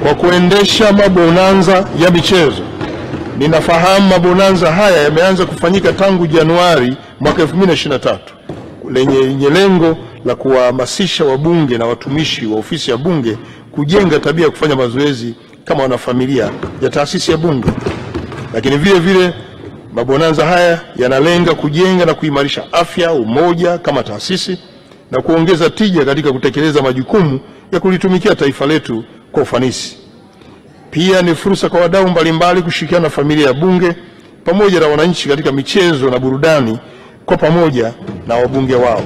kwa kuendesha mabonanza ya michezo. Ninafahamu mabonanza haya yameanza kufanyika tangu Januari mwaka 2023 lenye lengo la kuwahamasisha wabunge na watumishi wa ofisi ya bunge kujenga tabia ya kufanya mazoezi kama wanafamilia ya taasisi ya bunge. Lakini vile vile mabonanza haya yanalenga kujenga na kuimarisha afya, umoja kama taasisi na kuongeza tija katika kutekeleza majukumu ya kulitumikia taifa letu kwa ufanisi. Pia ni fursa kwa wadau mbalimbali kushirikiana na familia ya bunge pamoja na wananchi katika michezo na burudani kwa pamoja na wabunge wao.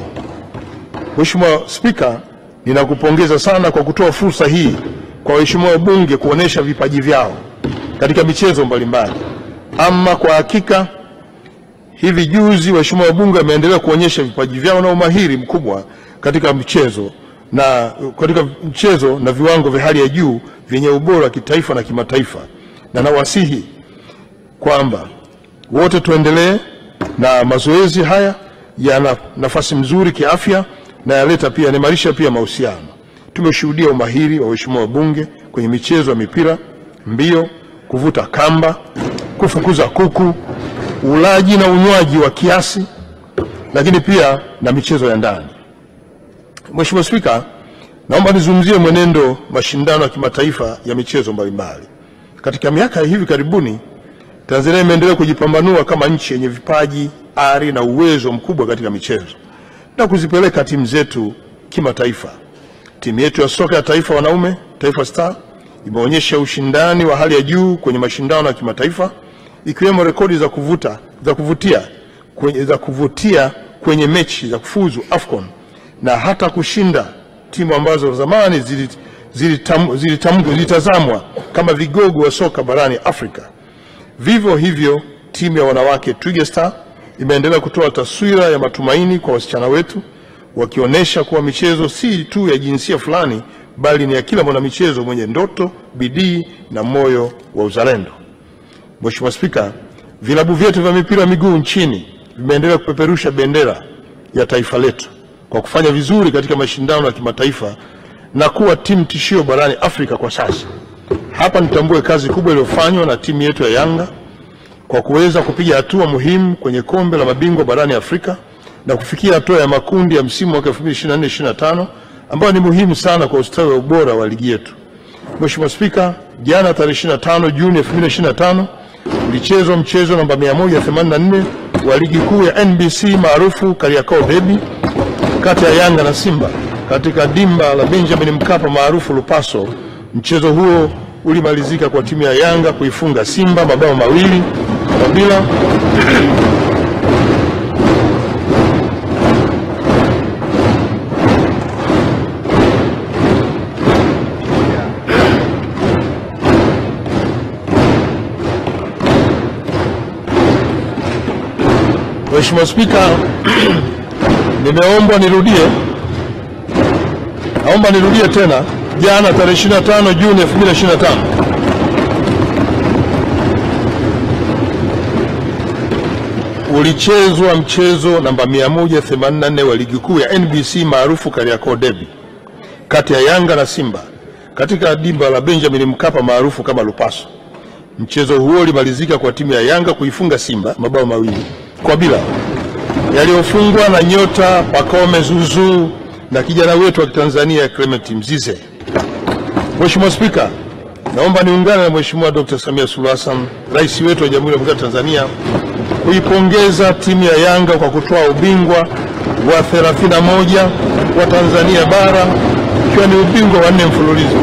Mheshimiwa Spika, ninakupongeza sana kwa kutoa fursa hii kwa waheshimiwa wabunge kuonesha vipaji vyao katika michezo mbalimbali. Ama kwa hakika hivi juzi waheshimiwa wabunge wameendelea kuonyesha vipaji vyao na umahiri mkubwa katika michezo na viwango vya hali ya juu vyenye ubora kitaifa na kimataifa, na nawasihi kwamba wote tuendelee na mazoezi haya. Yana nafasi mzuri kiafya na yanaimarisha pia mahusiano. Tumeshuhudia umahiri wa waheshimiwa wabunge kwenye michezo ya mipira, mbio, kuvuta kamba, kufukuza kuku, ulaji na unywaji wa kiasi, lakini pia na michezo ya ndani. Mheshimiwa Spika, naomba nizungumzie mwenendo mashindano ya kimataifa ya michezo mbalimbali. Katika miaka hivi karibuni, Tanzania imeendelea kujipambanua kama nchi yenye vipaji, ari na uwezo mkubwa katika michezo na kuzipeleka timu zetu kimataifa. Timu yetu ya soka ya taifa wanaume, Taifa Star, imeonyesha ushindani wa hali ya juu kwenye mashindano ya kimataifa, ikiwemo rekodi za kuvutia kwenye mechi za kufuzu AFCON na hata kushinda timu ambazo zamani zilitazamwa kama vigogo wa soka barani Afrika. Vivyo hivyo, timu ya wanawake Twiga Star imeendelea kutoa taswira ya matumaini kwa wasichana wetu, wakionyesha kuwa michezo si tu ya jinsia fulani bali ni ya kila mwanamichezo mwenye ndoto, bidii na moyo wa uzalendo. Mheshimiwa Spika, vilabu vyetu vya mipira wa miguu nchini vimeendelea kupeperusha bendera ya taifa letu kwa kufanya vizuri katika mashindano ya kimataifa na kuwa timu tishio barani Afrika kwa sasa. Hapa nitambue kazi kubwa iliyofanywa na timu yetu ya Yanga kwa kuweza kupiga hatua muhimu kwenye kombe la mabingwa barani Afrika na kufikia hatua ya makundi ya msimu wa 2024-2025 ambayo ni muhimu sana kwa ustawi wa ubora wa ligi yetu. Mheshimiwa Spika, jana tarehe 25 Juni 2025 ulichezwa mchezo namba 184 wa ligi kuu ya NBC maarufu Kariakoo Derby kati ya Yanga na Simba katika dimba la Benjamin Mkapa maarufu Lupaso. Mchezo huo ulimalizika kwa timu ya Yanga kuifunga Simba mabao 2-0. Mheshimiwa Spika, naomba nirudie tena. Jana tarehe 25 Juni 2025 ulichezwa mchezo namba 184 wa ligi kuu ya NBC maarufu Kariakoo Derby kati ya Yanga na Simba katika dimba la Benjamin Mkapa maarufu kama Lupaso. Mchezo huo ulimalizika kwa timu ya Yanga kuifunga Simba mabao 2-0 yaliyofungwa na nyota Pacome Zuzu na kijana wetu wa Tanzania Clement Mzize. Mheshimiwa Spika, naomba niungane na Mheshimiwa Dr. Samia Suluhu Hassan, Rais wetu wa Jamhuri ya Muungano wa Tanzania, kuipongeza timu ya Yanga kwa kutoa ubingwa wa 31 wa Tanzania bara, ikiwa ni ubingwa wa 4 mfululizo.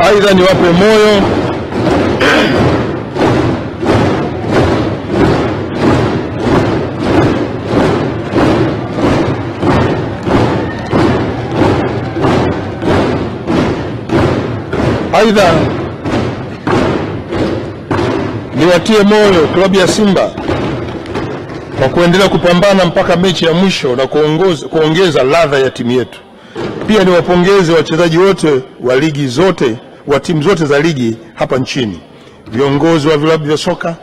Aidha, niwape moyo niwatie moyo klabu ya Simba kwa kuendelea kupambana mpaka mechi ya mwisho na kuongeza ladha ya timu yetu. Pia niwapongeze wachezaji wote wa ligi zote wa timu zote za ligi hapa nchini. Viongozi wa vilabu vya soka,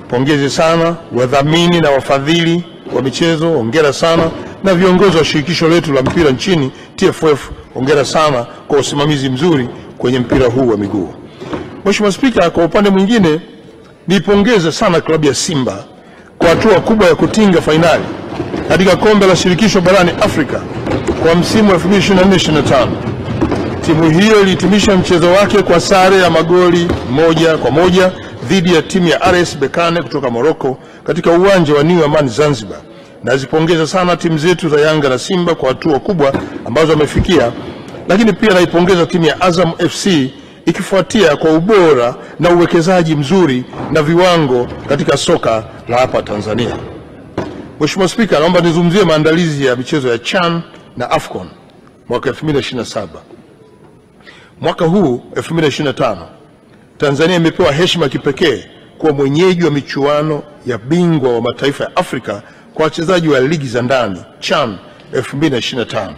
pongezi sana. Wadhamini na wafadhili wa michezo, hongera sana. Na viongozi wa shirikisho letu la mpira nchini TFF, hongera sana kwa usimamizi mzuri kwenye mpira huu wa miguu. Mheshimiwa Spika, kwa upande mwingine niipongeze sana klabu ya Simba kwa hatua kubwa ya kutinga fainali katika kombe la shirikisho barani Afrika kwa msimu wa 2024-2025. Timu hiyo ilihitimisha mchezo wake kwa sare ya magoli 1-1 dhidi ya timu ya RS Berkane kutoka Morocco katika uwanja wa New Amaan Zanzibar. Nazipongeza sana timu zetu za Yanga na Simba kwa hatua kubwa ambazo wamefikia, lakini pia naipongeza timu ya Azam FC ikifuatia kwa ubora na uwekezaji mzuri na viwango katika soka la hapa Tanzania. Mheshimiwa Spika, naomba nizungumzie maandalizi ya michezo ya CHAN na AFCON mwaka 2027. Mwaka huu 2025, Tanzania imepewa heshima kipekee kuwa mwenyeji wa michuano ya bingwa wa mataifa ya Afrika kwa wachezaji wa ligi za ndani CHAN 2025.